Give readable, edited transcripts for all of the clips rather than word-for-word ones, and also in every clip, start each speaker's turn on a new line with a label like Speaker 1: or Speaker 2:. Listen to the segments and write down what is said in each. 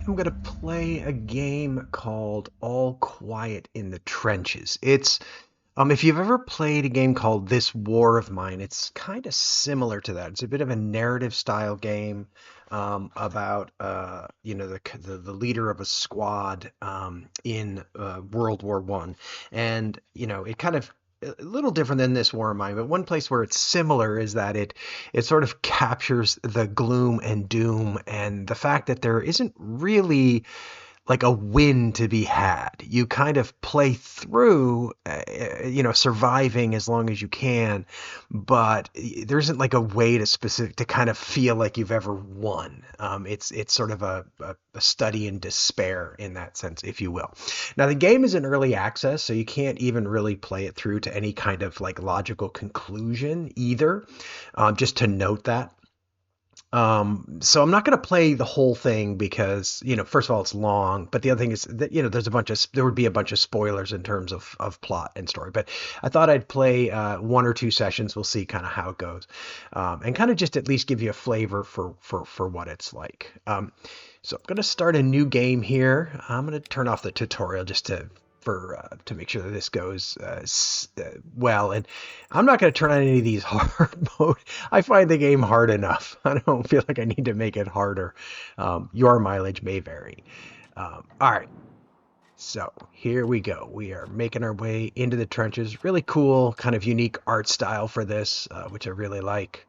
Speaker 1: I'm going to play a game called All Quiet in the Trenches. If you've ever played a game called This War of Mine, it's kind of similar to that. It's a bit of a narrative style game about, the leader of a squad in World War One. And, it kind of a little different than This War of Mine, but one place where it's similar is that it sort of captures the gloom and doom and the fact that there isn't really like a win to be had. You kind of play through, surviving as long as you can, but there isn't like a way to kind of feel like you've ever won. It's sort of a study in despair in that sense, if you will. Now the game is in early access, so you can't even really play it through to any kind of like logical conclusion either. Just to note that. So I'm not going to play the whole thing because, first of all, it's long, but the other thing is that, there would be a bunch of spoilers in terms of plot and story, but I thought I'd play, one or two sessions. We'll see kind of how it goes. And kind of just at least give you a flavor for what it's like. So I'm going to start a new game here. I'm going to turn off the tutorial just to make sure that this goes well. And I'm not going to turn on any of these hard mode. I find the game hard enough. I don't feel like I need to make it harder. Your mileage may vary. All right. So here we go. We are making our way into the trenches. Really cool, kind of unique art style for this, which I really like.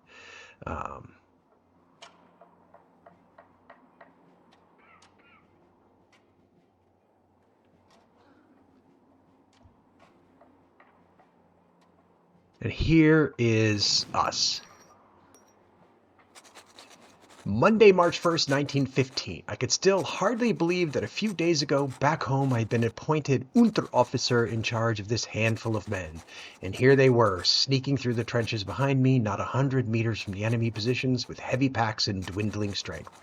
Speaker 1: Um, and here is us. Monday, March 1st, 1915. I could still hardly believe that a few days ago, back home, I had been appointed Unteroffizier in charge of this handful of men. And here they were, sneaking through the trenches behind me, not 100 meters from the enemy positions, with heavy packs and dwindling strength.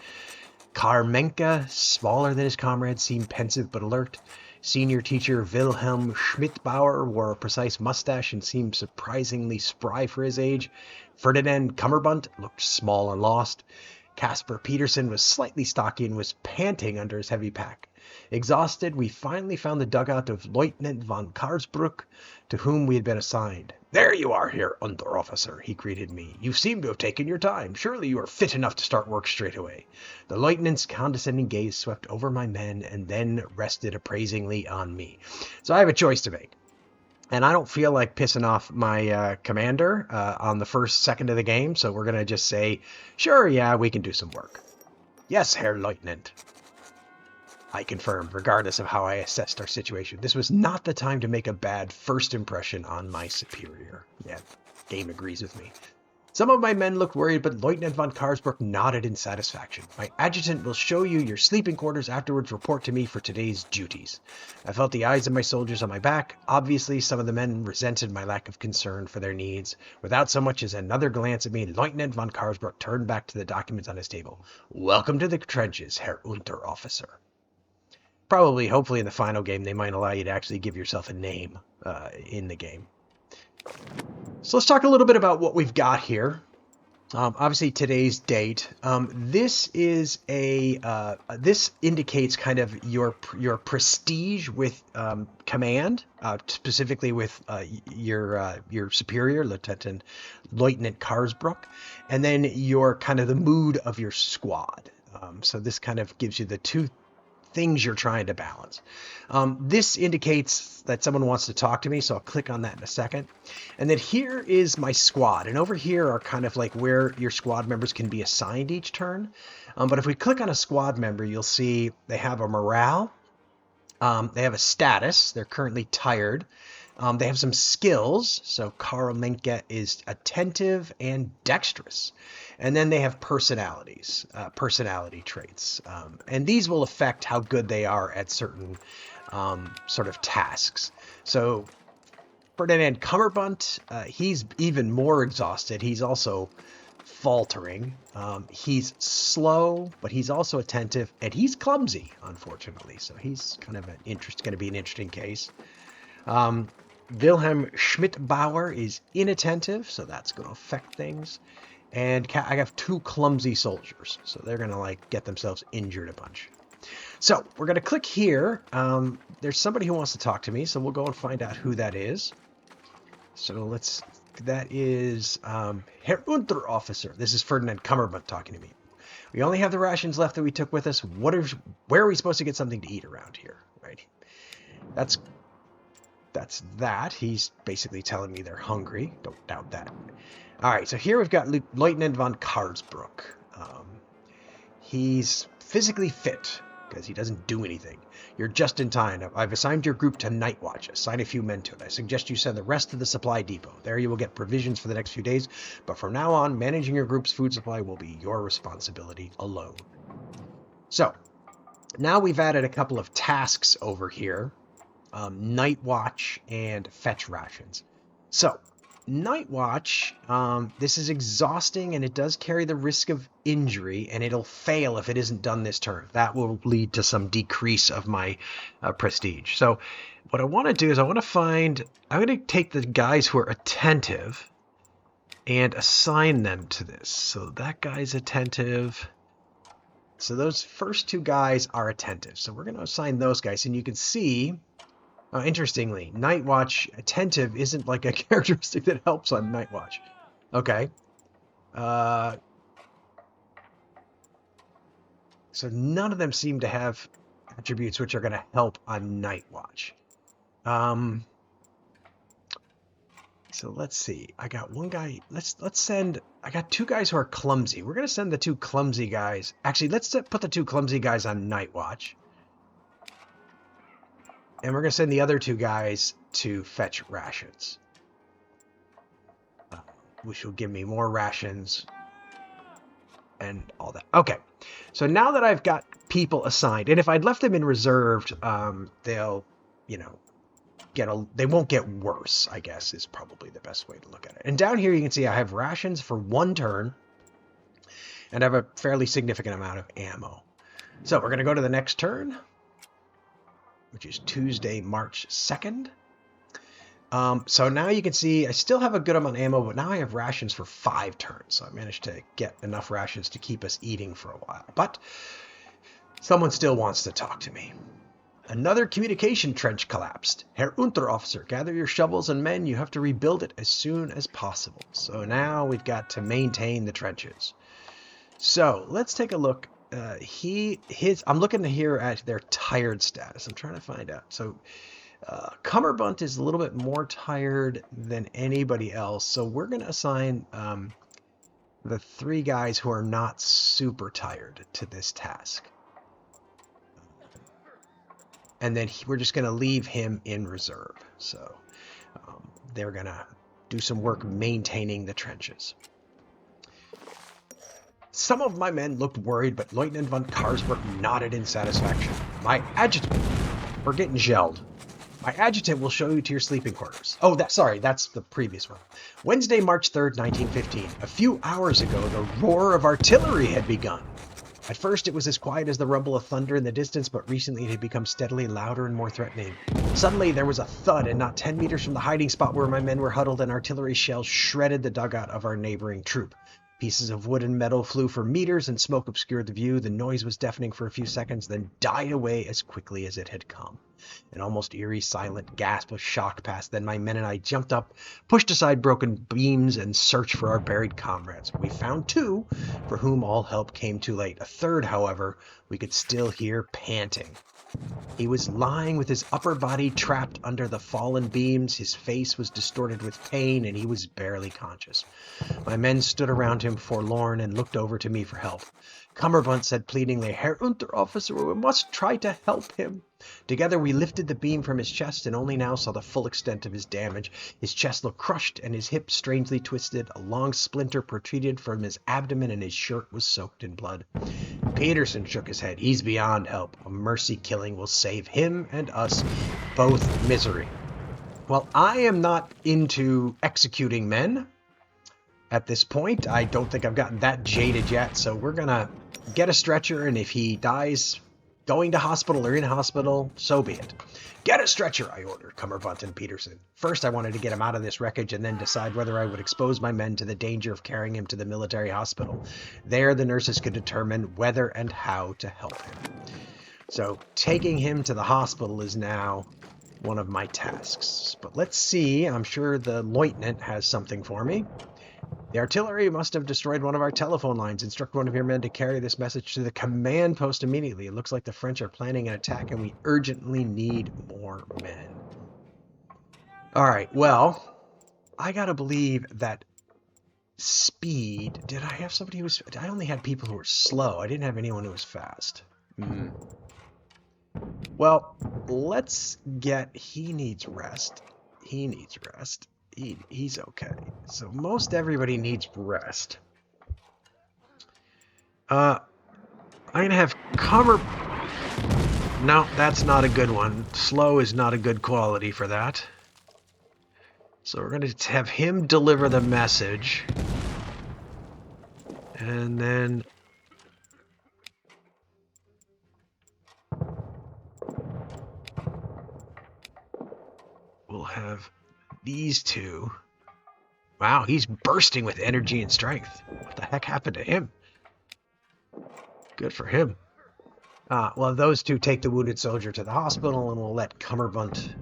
Speaker 1: Karmenka, smaller than his comrades, seemed pensive but alert. Senior teacher Wilhelm Schmidbauer wore a precise mustache and seemed surprisingly spry for his age. Ferdinand Kummerbund looked small and lost. Caspar Peterson was slightly stocky and was panting under his heavy pack. Exhausted, we finally found the dugout of Lieutenant von Karsbruck, to whom we had been assigned. "There you are, Herr Unteroffizier," he greeted me. "You seem to have taken your time. Surely you are fit enough to start work straight away." The lieutenant's condescending gaze swept over my men and then rested appraisingly on me. So I have a choice to make. And I don't feel like pissing off my commander on the first second of the game, so we're going to just say, sure, yeah, we can do some work. "Yes, Herr Lieutenant," I confirmed, regardless of how I assessed our situation. This was not the time to make a bad first impression on my superior. Yeah, game agrees with me. Some of my men looked worried, but Lieutenant von Karsbruck nodded in satisfaction. "My adjutant will show you your sleeping quarters, afterwards report to me for today's duties." I felt the eyes of my soldiers on my back. Obviously, some of the men resented my lack of concern for their needs. Without so much as another glance at me, Lieutenant von Karsbruck turned back to the documents on his table. "Welcome to the trenches, Herr Unteroffizier." Probably, hopefully in the final game, they might allow you to actually give yourself a name in the game. So let's talk a little bit about what we've got here. Obviously today's date. This indicates kind of your prestige with command, specifically with your superior, Lieutenant Karsbruck, and then your kind of the mood of your squad. So this kind of gives you the two things you're trying to balance. This indicates that someone wants to talk to me, so I'll click on that in a second. And then here is my squad, and over here are kind of like where your squad members can be assigned each turn. But if we click on a squad member, you'll see they have a morale, they have a status, they're currently tired. They have some skills, so Karl Menke is attentive and dexterous. And then they have personality traits. And these will affect how good they are at certain sort of tasks. So Ferdinand Kummerbund, he's even more exhausted. He's also faltering. He's slow, but he's also attentive, and he's clumsy, unfortunately. So he's kind of going to be an interesting case. Wilhelm Schmidbauer is inattentive, so that's going to affect things. And I have two clumsy soldiers, so they're going to like get themselves injured a bunch. So we're going to click here. There's somebody who wants to talk to me, so we'll go and find out who that is. So that is Herr Unterofficer. This is Ferdinand Cummerbund talking to me. We only have the rations left that we took with us. Where are we supposed to get something to eat around here? Right. That's that. He's basically telling me they're hungry. Don't doubt that. All right, so here we've got Lieutenant von Karsbrook. He's physically fit because he doesn't do anything. You're just in time. I've assigned your group to Night Watch. Assign a few men to it. I suggest you send the rest to the supply depot. There you will get provisions for the next few days, but from now on, managing your group's food supply will be your responsibility alone. So, now we've added a couple of tasks over here. Night Watch and fetch rations. So, Night Watch, this is exhausting and it does carry the risk of injury, and it'll fail if it isn't done this turn. That will lead to some decrease of my prestige. So what I want to do is I'm going to take the guys who are attentive and assign them to this. So that guy's attentive. So those first two guys are attentive. So we're going to assign those guys, and you can see... interestingly, Night Watch attentive isn't like a characteristic that helps on Night Watch. Okay. So none of them seem to have attributes which are going to help on Night Watch. So let's see. I got one guy. I got two guys who are clumsy. We're going to send the two clumsy guys. Actually, let's put the two clumsy guys on Night Watch. And we're going to send the other two guys to fetch rations, which will give me more rations and all that. Okay, so now that I've got people assigned, and if I'd left them in reserved, they'll, they won't get worse, I guess, is probably the best way to look at it. And down here you can see I have rations for one turn, and I have a fairly significant amount of ammo. So we're going to go to the next turn, which is Tuesday, March 2nd. So now you can see I still have a good amount of ammo, but now I have rations for 5 turns. So I managed to get enough rations to keep us eating for a while. But someone still wants to talk to me. Another communication trench collapsed. Herr Unterofficer, gather your shovels and men. You have to rebuild it as soon as possible. So now we've got to maintain the trenches. So let's take a look. I'm looking here at their tired status. I'm trying to find out. So Cummerbund is a little bit more tired than anybody else. So we're going to assign the 3 guys who are not super tired to this task. And then we're just going to leave him in reserve. So they're going to do some work maintaining the trenches. Some of my men looked worried, but Lieutenant von Karsbrook nodded in satisfaction. My adjutant... We're getting shelled. My adjutant will show you to your sleeping quarters. Oh, that's the previous one. Wednesday, March 3rd, 1915. A few hours ago, the roar of artillery had begun. At first, it was as quiet as the rumble of thunder in the distance, but recently it had become steadily louder and more threatening. Suddenly, there was a thud, and not 10 meters from the hiding spot where my men were huddled, an artillery shell shredded the dugout of our neighboring troop. Pieces of wood and metal flew for meters, and smoke obscured the view. The noise was deafening for a few seconds, then died away as quickly as it had come. An almost eerie, silent gasp of shock passed. Then my men and I jumped up, pushed aside broken beams, and searched for our buried comrades. We found 2, for whom all help came too late. A third, however, we could still hear panting. He was lying with his upper body trapped under the fallen beams. His face was distorted with pain, and he was barely conscious. My men stood around him forlorn and looked over to me for help. Cummerbund said pleadingly, "Herr Unterofficer, we must try to help him." Together we lifted the beam from his chest and only now saw the full extent of his damage. His chest looked crushed and his hip strangely twisted. A long splinter protruded from his abdomen and his shirt was soaked in blood. Peterson shook his head. "He's beyond help. A mercy killing will save him and us both misery." Well, I am not into executing men at this point. I don't think I've gotten that jaded yet, so we're gonna get a stretcher, and if he dies going to hospital or in hospital, so be it. "Get a stretcher," I ordered Cummerbund and Peterson. First, I wanted to get him out of this wreckage and then decide whether I would expose my men to the danger of carrying him to the military hospital. There, the nurses could determine whether and how to help him. So taking him to the hospital is now one of my tasks. But let's see, I'm sure the lieutenant has something for me. The artillery must have destroyed one of our telephone lines. Instruct one of your men to carry this message to the command post immediately. It looks like the French are planning an attack and we urgently need more men. Alright, well, I gotta believe that speed... Did I have somebody who was... I only had people who were slow. I didn't have anyone who was fast. Well, let's get... He needs rest. He needs rest. He's okay. So most everybody needs rest. I'm going to have cover... No, that's not a good one. Slow is not a good quality for that. So we're going to have him deliver the message. And then... we'll have these two. Wow, he's bursting with energy and strength. What the heck happened to him? Good for him. Well, those two take the wounded soldier to the hospital, and we'll let Cummerbund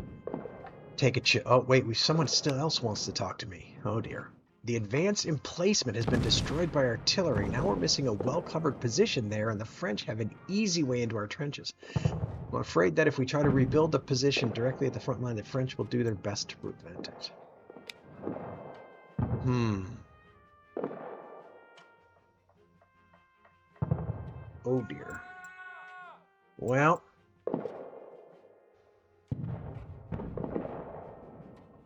Speaker 1: take a oh, wait, someone still else wants to talk to me. Oh, dear. The advanced emplacement has been destroyed by artillery. Now we're missing a well-covered position there, and the French have an easy way into our trenches. I'm afraid that if we try to rebuild the position directly at the front line, the French will do their best to prevent it. Oh dear. Well.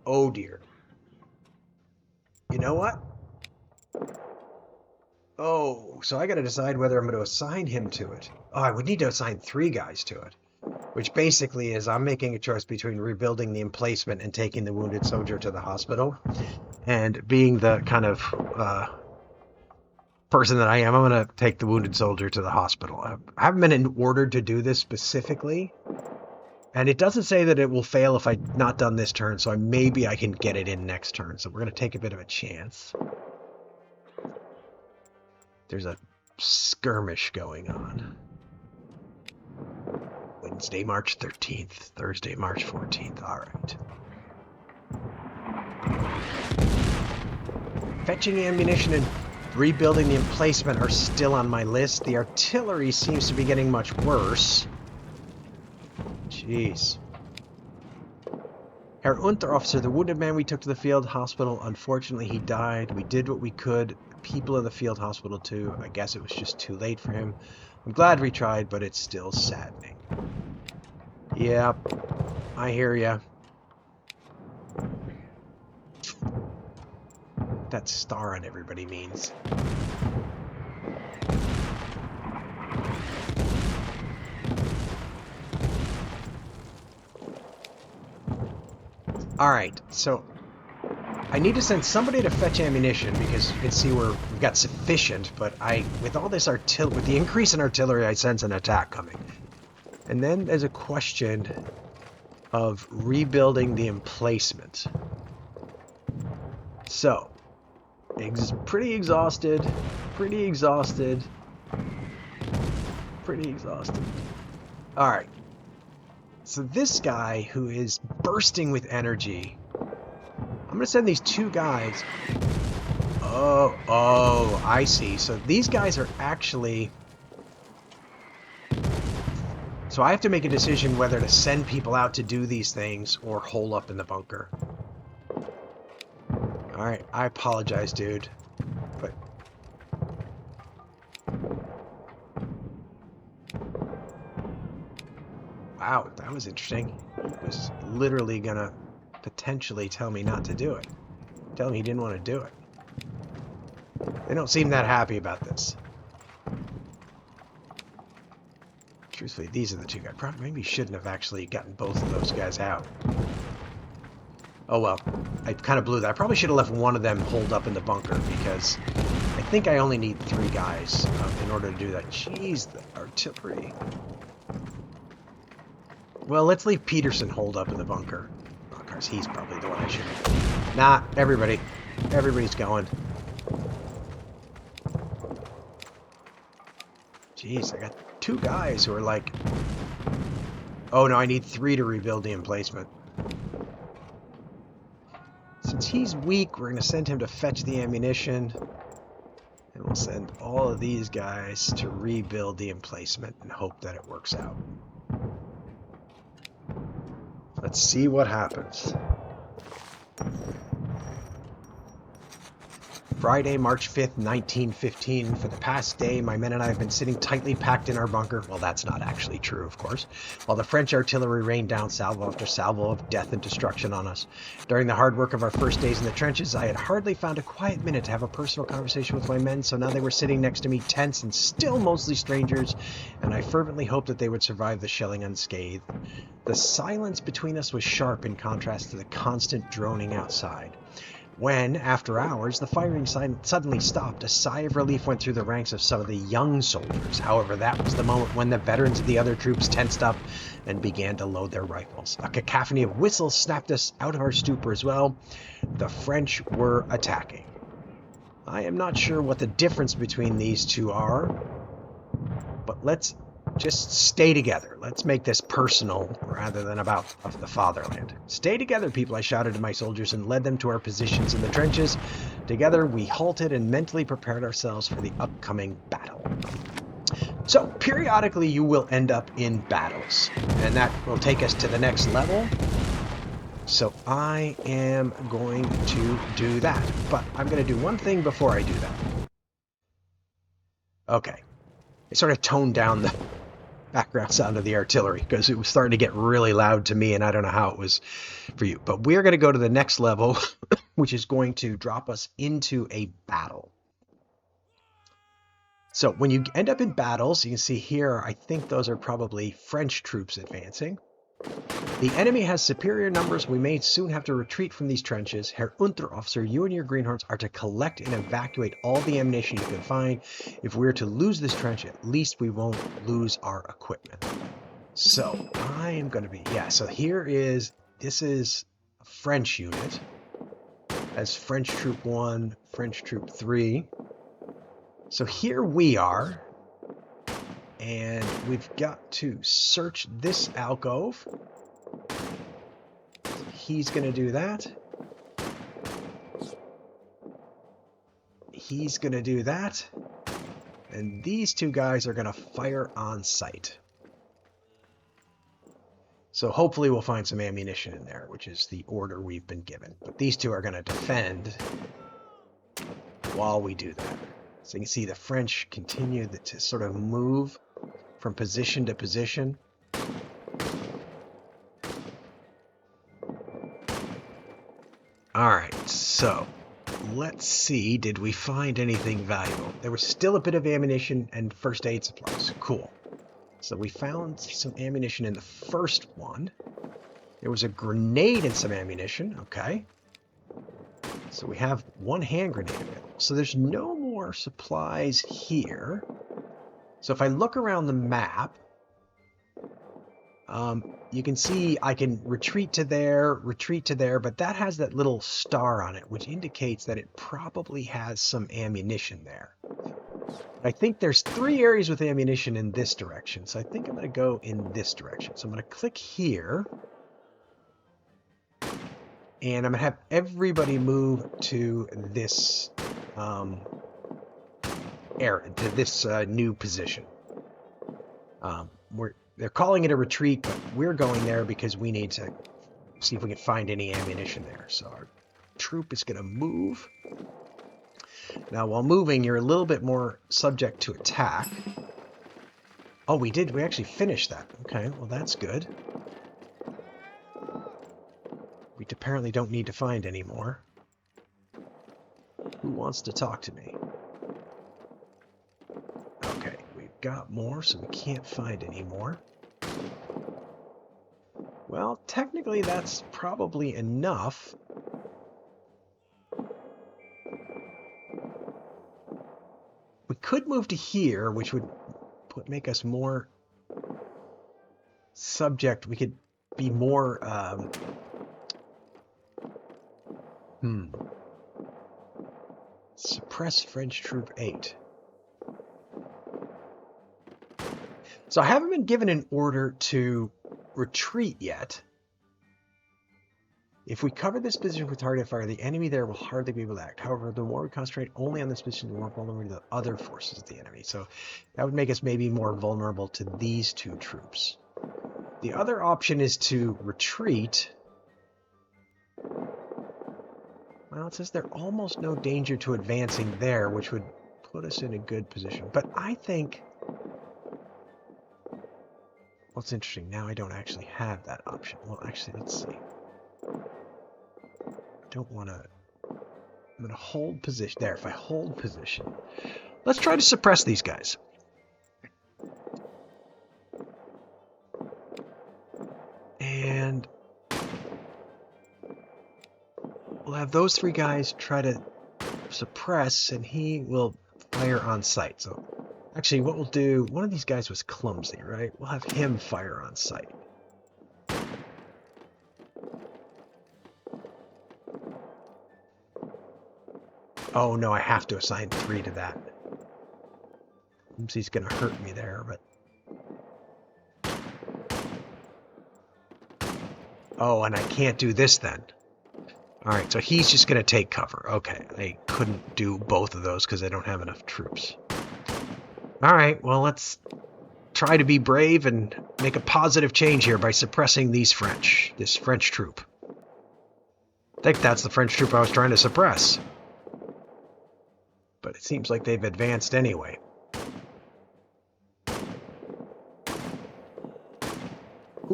Speaker 1: Oh dear. You know what? Oh, so I gotta decide whether I'm going to assign him to it. Oh, I would need to assign 3 guys to it. Which basically is I'm making a choice between rebuilding the emplacement and taking the wounded soldier to the hospital. And being the kind of person that I am, I'm going to take the wounded soldier to the hospital. I haven't been ordered to do this specifically. And it doesn't say that it will fail if I've not done this turn, so maybe I can get it in next turn. So we're going to take a bit of a chance. There's a skirmish going on. Wednesday, March 13th. Thursday, March 14th. All right. Fetching ammunition and rebuilding the emplacement are still on my list. The artillery seems to be getting much worse. Jeez. Herr Unteroffizier, the wounded man we took to the field hospital, unfortunately he died. We did what we could. People in the field hospital too. I guess it was just too late for him. I'm glad we tried, but it's still saddening. Yep, I hear ya. That star on everybody means. Alright, so I need to send somebody to fetch ammunition because you can see we've got sufficient, but with all this with the increase in artillery, I sense an attack coming. And then there's a question of rebuilding the emplacement. So, pretty exhausted. Alright. So this guy who is bursting with energy, I'm going to send these 2 guys. Oh, I see. So these guys are actually... So I have to make a decision whether to send people out to do these things or hole up in the bunker. Alright, I apologize, dude. But... Wow, that was interesting. He was literally gonna potentially tell me not to do it. Tell me he didn't want to do it. They don't seem that happy about this. Truthfully, these are the 2 guys. Probably maybe shouldn't have actually gotten both of those guys out. Oh well, I kind of blew that. I probably should have left one of them holed up in the bunker because I think I only need 3 guys in order to do that. Jeez, the artillery. Well, let's leave Peterson holed up in the bunker. Oh, of course, he's probably the one I should. Nah, everybody's going. Jeez, I got two guys who are like... Oh, no, I need 3 to rebuild the emplacement. Since he's weak, we're going to send him to fetch the ammunition. And we'll send all of these guys to rebuild the emplacement and hope that it works out. Let's see what happens. Friday, March 5th, 1915. For the past day, my men and I have been sitting tightly packed in our bunker. Well, that's not actually true, of course. While the French artillery rained down salvo after salvo of death and destruction on us. During the hard work of our first days in the trenches, I had hardly found a quiet minute to have a personal conversation with my men, so now they were sitting next to me, tense and still mostly strangers, and I fervently hoped that they would survive the shelling unscathed. The silence between us was sharp in contrast to the constant droning outside. When, after hours, the firing suddenly stopped, a sigh of relief went through the ranks of some of the young soldiers. However, that was the moment when the veterans of the other troops tensed up and began to load their rifles. A cacophony of whistles snapped us out of our stupor as well. The French were attacking. I am not sure what the difference between these two are, but let's just stay together. Let's make this personal rather than about the fatherland. Stay together, people, I shouted to my soldiers and led them to our positions in the trenches. Together, we halted and mentally prepared ourselves for the upcoming battle. So, periodically, you will end up in battles, and that will take us to the next level. So I am going to do that, but I'm going to do one thing before I do that. Okay. I sort of toned down the background sound of the artillery because it was starting to get really loud to me, and I don't know how it was for you. But we're going to go to the next level, which is going to drop us into a battle. So when you end up in battles, you can see here, I think those are probably French troops advancing. The enemy has superior numbers. We may soon have to retreat from these trenches. Herr Unteroffizier, you and your greenhorns are to collect and evacuate all the ammunition you can find. If we're to lose this trench, at least we won't lose our equipment. So I am going to be, so this is a French unit. As French Troop 1, French Troop 3. So here we are. And we've got to search this alcove. He's going to do that. He's going to do that. And these two guys are going to fire on sight. So hopefully we'll find some ammunition in there, which is the order we've been given. But these two are going to defend while we do that. So you can see the French continue to sort of move from position to position. Alright, so let's see, did we find anything valuable? There was still a bit of ammunition and first aid supplies. Cool. So we found some ammunition in the first one. There was a grenade and some ammunition. Okay. So we have one hand grenade available. So there's no more supplies here. So if I look around the map, you can see I can retreat to there, but that has that little star on it, which indicates that it probably has some ammunition there. I think there's 3 areas with ammunition in this direction, so I think I'm going to go in this direction. So I'm going to click here, and I'm going to have everybody move to this area, to this new position. They're calling it a retreat, but we're going there because we need to see if we can find any ammunition there. So our troop is going to move. Now, while moving, you're a little bit more subject to attack. Oh, we actually finished that. Okay, well, that's good. We apparently don't need to find any more. Who wants to talk to me? Okay, we've got more, so we can't find any more. Well, technically that's probably enough. We could move to here, which would make us more subject. We could be more... Suppress French Troop 8. So I haven't been given an order to retreat yet. If we cover this position with target fire, the enemy there will hardly be able to act. However, the more we concentrate only on this position, the more vulnerable to the other forces of the enemy. So that would make us maybe more vulnerable to these two troops. The other option is to retreat. Well, it says there's almost no danger to advancing there, which would put us in a good position. But I think... What's interesting, now I don't actually have that option. Well, actually, let's see. I don't want to... I'm going to hold position. There, if I hold position. Let's try to suppress these guys. And we'll have those three guys try to suppress, and he will fire on sight. So, actually, what we'll do... One of these guys was clumsy, right? We'll have him fire on sight. Oh no, I have to assign 3 to that. Oops, he's gonna hurt me there, but... Oh, and I can't do this then. Alright, so he's just gonna take cover. Okay, I couldn't do both of those because I don't have enough troops. Alright, well let's try to be brave and make a positive change here by suppressing these French. This French troop. I think that's the French troop I was trying to suppress. But it seems like they've advanced anyway.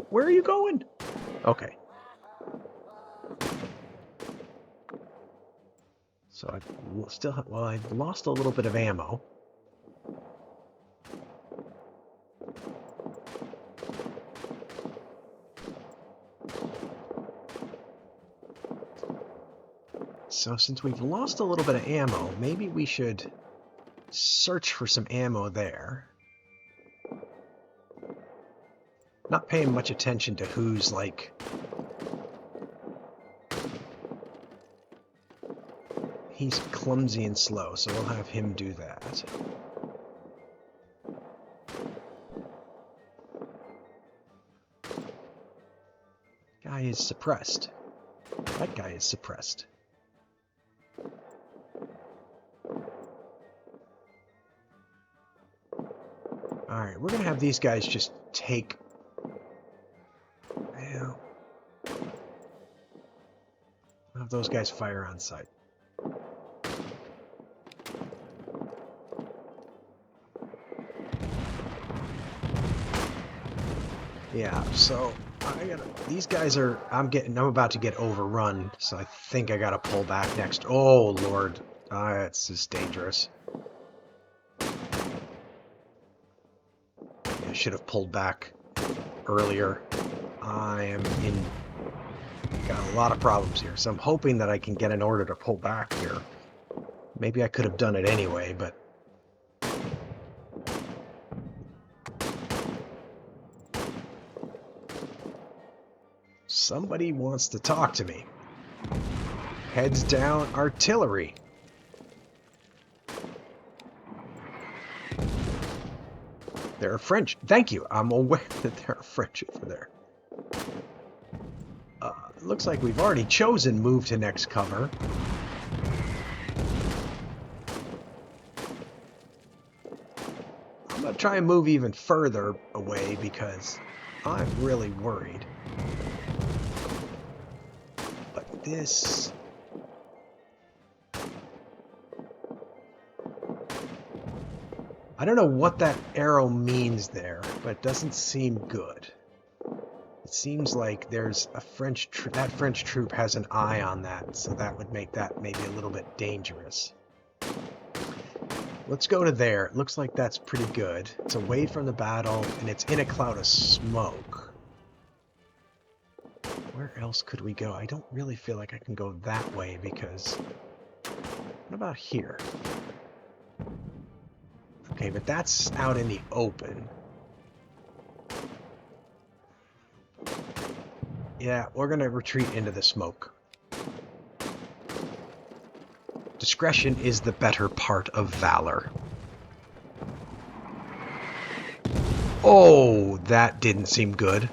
Speaker 1: Where are you going? Okay. So I've still... Well, I've lost a little bit of ammo. So since we've lost a little bit of ammo, maybe we should search for some ammo there. Not paying much attention to who's like... He's clumsy and slow, so we'll have him do that. Guy is suppressed. That guy is suppressed. Alright, we're going to have these guys just take... Well, have those guys fire on sight. Yeah, so these guys are... I'm about to get overrun, so I think I gotta pull back next. Oh, Lord. It's just dangerous. I should have pulled back earlier. I am in... Got a lot of problems here, so I'm hoping that I can get an order to pull back here. Maybe I could have done it anyway, but... Somebody wants to talk to me. Heads down, artillery. There are French. Thank you. I'm aware that there are French over there. Looks like we've already chosen move to next cover. I'm going to try and move even further away because I'm really worried. But this... I don't know what that arrow means there, but it doesn't seem good. It seems like there's a that French troop has an eye on that, so that would make that maybe a little bit dangerous. Let's go to there. It looks like that's pretty good. It's away from the battle, and it's in a cloud of smoke. Where else could we go? I don't really feel like I can go that way, because... What about here? Okay, but that's out in the open. Yeah, we're going to retreat into the smoke. Discretion is the better part of valor. Oh, that didn't seem good.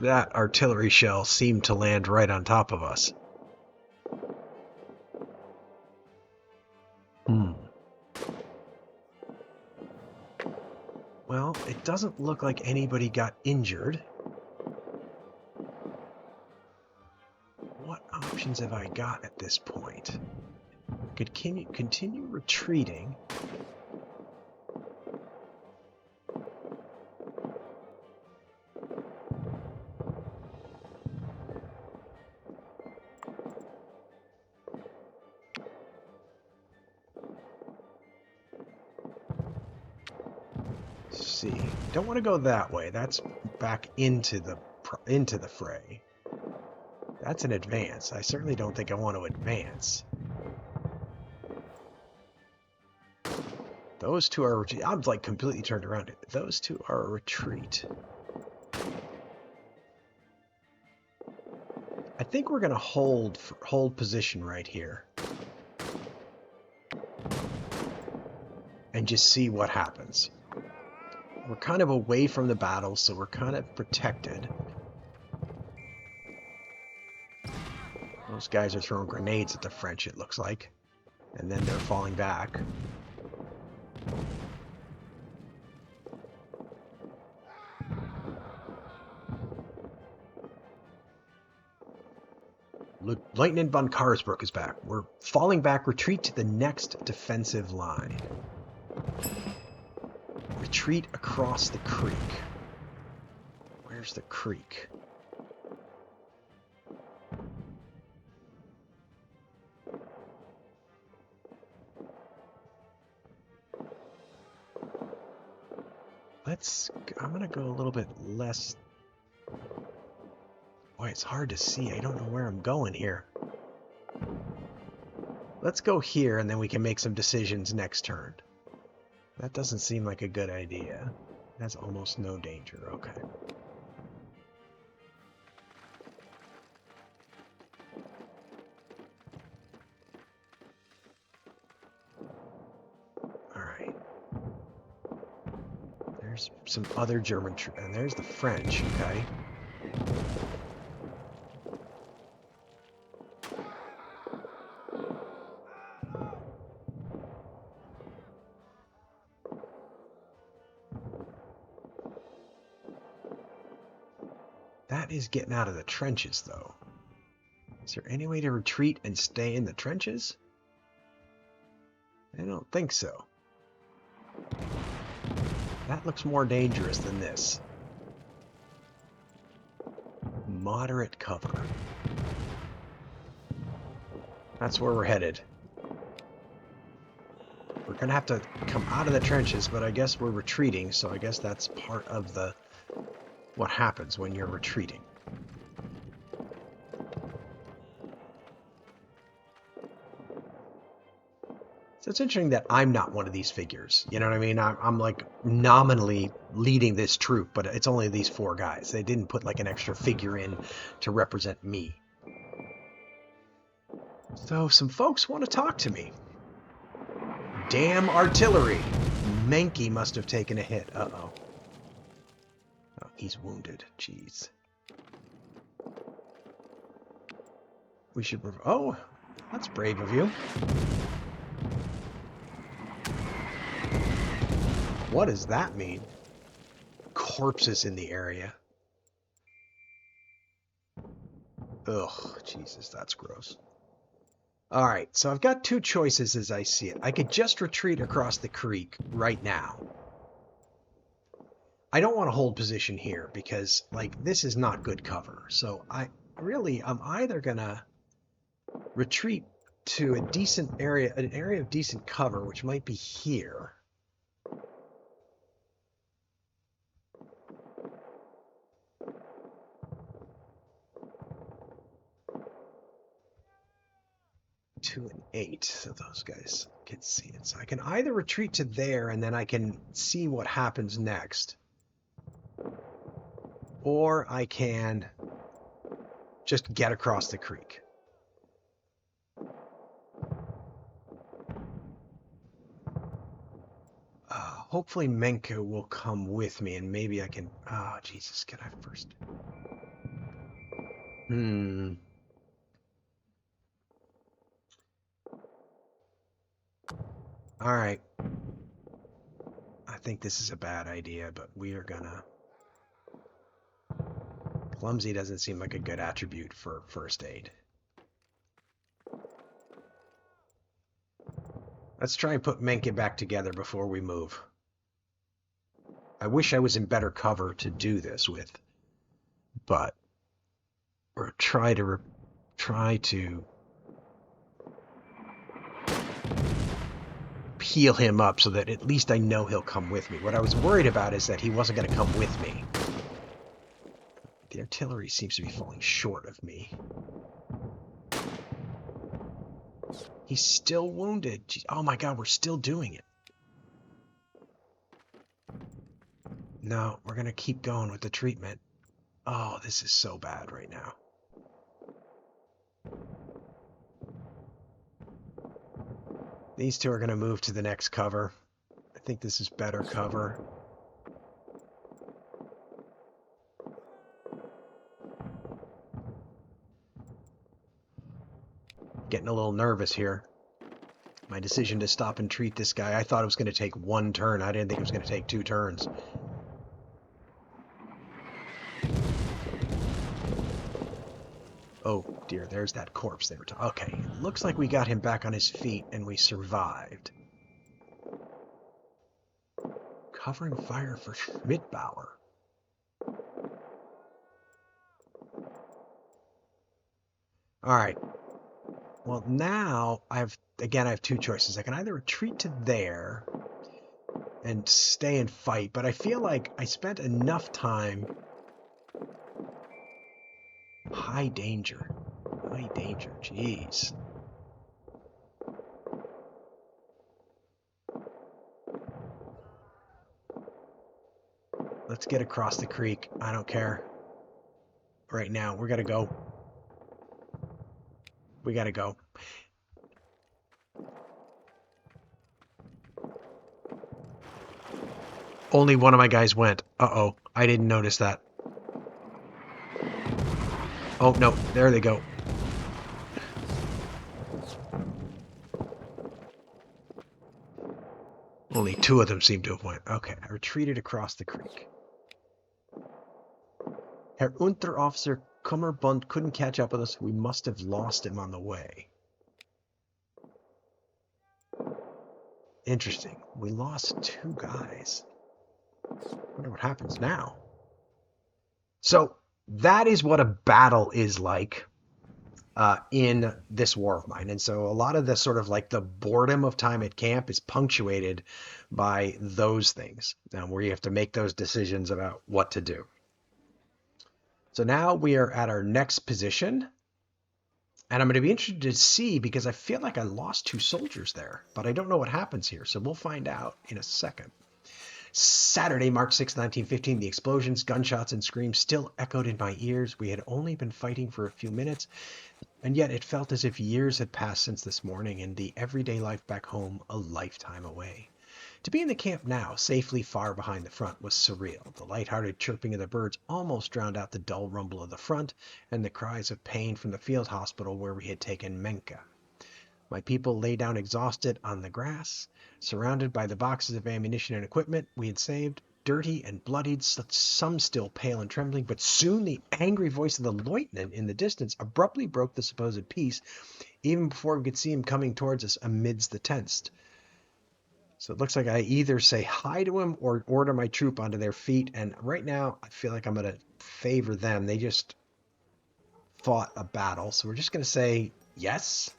Speaker 1: That artillery shell seemed to land right on top of us. Well, it doesn't look like anybody got injured. What options have I got at this point? Could continue retreating. Let's see, don't want to go that way. That's back into the fray. That's an advance. I certainly don't think I want to advance. Those two are... I'm like completely turned around. Those two are a retreat. I think we're going to hold position right here. And just see what happens. We're kind of away from the battle, so we're kind of protected. Those guys are throwing grenades at the French, it looks like. And then they're falling back. Lieutenant von Karsbrook is back. We're falling back. Retreat to the next defensive line. Retreat across the creek. Where's the creek? I'm gonna go a little bit less. Boy, it's hard to see. I don't know where I'm going here. Let's go here, and then we can make some decisions next turn. That doesn't seem like a good idea. That's almost no danger. Okay. Alright. There's some other German troops, and there's the French, okay? That is getting out of the trenches, though. Is there any way to retreat and stay in the trenches? I don't think so. That looks more dangerous than this. Moderate cover. That's where we're headed. We're going to have to come out of the trenches, but I guess we're retreating, so I guess that's part of the what happens when you're retreating. So it's interesting that I'm not one of these figures. You know what I mean? I'm like nominally leading this troop, but it's only these 4 guys. They didn't put like an extra figure in to represent me. So some folks want to talk to me. Damn artillery! Menke must have taken a hit. Uh-oh. Oh, he's wounded. Jeez. We should... Oh, that's brave of you. What does that mean? Corpses in the area. Ugh, Jesus, that's gross. Alright, so I've got 2 choices as I see it. I could just retreat across the creek right now. I don't want to hold position here because, like, this is not good cover. So I'm either gonna retreat to a decent area, an area of decent cover, which might be here. Two and 8, so those guys can see it. So I can either retreat to there and then I can see what happens next, or I can just get across the creek. hopefully Menka will come with me, and maybe I can... Oh, Jesus, can I first... All right. I think this is a bad idea, but we are gonna... Clumsy doesn't seem like a good attribute for first aid. Let's try and put Menka back together before we move. I wish I was in better cover to do this with, but we're try to heal him up so that at least I know he'll come with me. What I was worried about is that he wasn't going to come with me. The artillery seems to be falling short of me. He's still wounded. Oh my God, we're still doing it. No, we're going to keep going with the treatment. Oh, this is so bad right now. These two are going to move to the next cover. I think this is better cover. Getting a little nervous here. My decision to stop and treat this guy, I thought it was going to take one turn. I didn't think it was going to take 2 turns. Oh dear, there's that corpse they were talking. Okay, looks like we got him back on his feet and we survived. Covering fire for Schmidbauer. Alright. Well, now I have 2 choices. I can either retreat to there and stay and fight, but I feel like I spent enough time. High danger. High danger. Jeez. Let's get across the creek. I don't care. Right now, we're gonna go. We gotta go. Only one of my guys went. Uh-oh. I didn't notice that. Oh, no. There they go. Only 2 of them seem to have went. Okay, I retreated across the creek. Herr Unteroffizier Kummerbund couldn't catch up with us. We must have lost him on the way. Interesting. We lost 2 guys. I wonder what happens now. So that is what a battle is like in this war of mine. And so a lot of the sort of like the boredom of time at camp is punctuated by those things, where you have to make those decisions about what to do. So now we are at our next position. And I'm going to be interested to see, because I feel like I lost 2 soldiers there, but I don't know what happens here. So we'll find out in a second. Saturday, March 6, 1915, the explosions, gunshots, and screams still echoed in my ears. We had only been fighting for a few minutes, and yet it felt as if years had passed since this morning, and the everyday life back home a lifetime away. To be in the camp now, safely far behind the front, was surreal. The light-hearted chirping of the birds almost drowned out the dull rumble of the front and the cries of pain from the field hospital where we had taken Menka. My people lay down exhausted on the grass, surrounded by the boxes of ammunition and equipment we had saved, dirty and bloodied, some still pale and trembling, but soon the angry voice of the lieutenant in the distance abruptly broke the supposed peace, even before we could see him coming towards us amidst the tents. So it looks like I either say hi to him or order my troop onto their feet, and right now I feel like I'm going to favor them. They just fought a battle, so we're just going to say yes.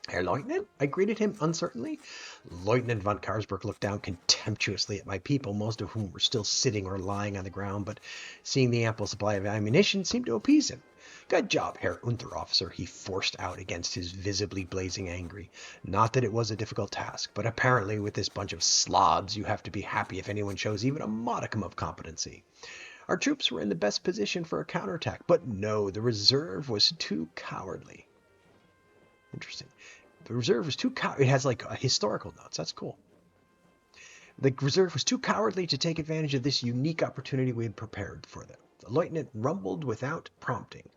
Speaker 1: Herr Lieutenant? I greeted him uncertainly. Lieutenant von Karsberg looked down contemptuously at my people, most of whom were still sitting or lying on the ground, but seeing the ample supply of ammunition seemed to appease him. Good job, Herr Unteroffizier, he forced out against his visibly blazing anger. Not that it was a difficult task, but apparently with this bunch of slobs you have to be happy if anyone shows even a modicum of competency. Our troops were in the best position for a counterattack, but no, the reserve was too cowardly. Interesting. The reserve was too cowardly. It has like historical notes. That's cool. The reserve was too cowardly to take advantage of this unique opportunity we had prepared for them. The lieutenant rumbled without prompting.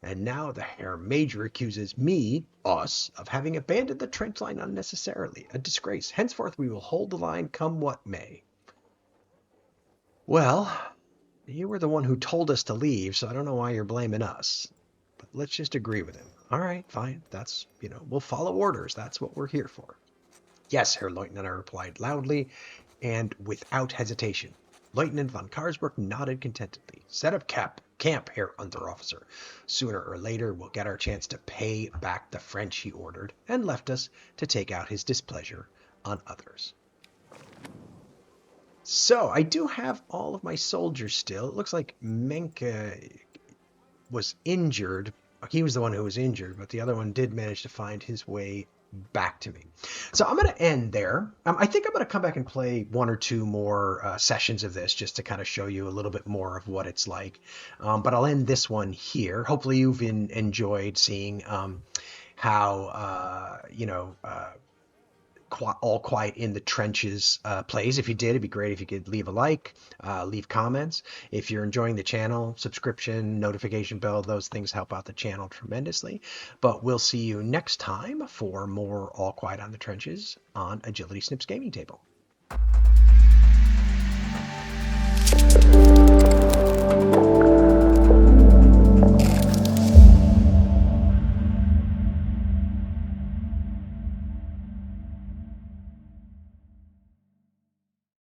Speaker 1: And now the Herr Major accuses us, of having abandoned the trench line unnecessarily. A disgrace. Henceforth we will hold the line come what may. Well, you were the one who told us to leave, so I don't know why you're blaming us. But let's just agree with him. All right, fine. That's, we'll follow orders. That's what we're here for. Yes, Herr Lieutenant, I replied loudly and without hesitation. Lieutenant von Karsberg nodded contentedly. Set up camp, Herr Unterofficer. Sooner or later we'll get our chance to pay back the French, he ordered, and left us to take out his displeasure on others. So, I do have all of my soldiers still. It looks like Menke was injured. He was the one who was injured, but the other one did manage to find his way back to me. So I'm going to end there. I think I'm going to come back and play one or two more sessions of this just to kind of show you a little bit more of what it's like. But I'll end this one here. Hopefully you've enjoyed seeing how, All Quiet in the Trenches plays. If you did, it'd be great if you could leave a like, leave comments. If you're enjoying the channel, subscription, notification bell, those things help out the channel tremendously. But we'll see you next time for more All Quiet on the Trenches on Agility Snips Gaming Table.